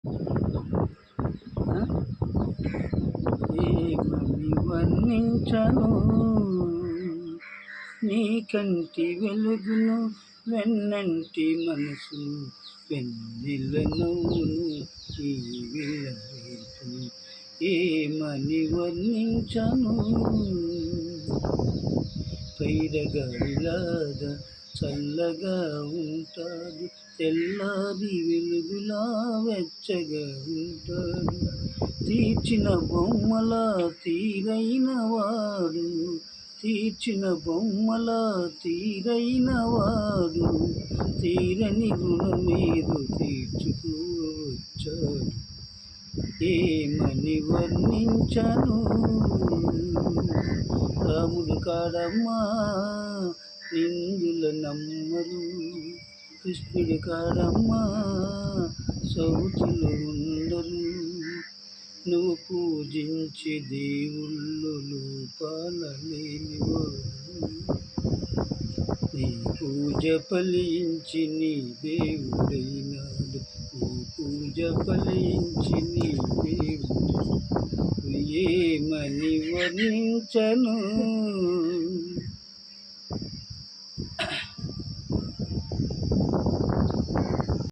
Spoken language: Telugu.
ఏమని వర్ణించను నీ కంటి వెలుగును, వెన్నంటి మనసు వెన్నెల నవ్వును, ఈ విలవేల్పును ఏమని వర్ణించను. పైరగాలిలాగా చల్లగా ఉంటాడు, తెల్లారి వెలుగులా వెచ్చగా ఉంటాడు. తీర్చిన బొమ్మల తీరైన వాడు, తీర్చిన బొమ్మల తీరైన వాడు, తీరని రుణమేదో తీర్చుకోవచ్చాడు. ఏమని వర్ణించను. రాముడు కాడమ్మా నిందుల నమ్మరు, కృష్ణుడు కాడమ్మా సౌతులు ఉండరు. నువ్వు పూజించే దేవుళ్ళు లోపాల లేనివారు, నీ పూజ ఫలించి నీ దేవుడైనాడు, నీ పూజ ఫలించి నీ దేవుడు. ఏమని వర్ణించను.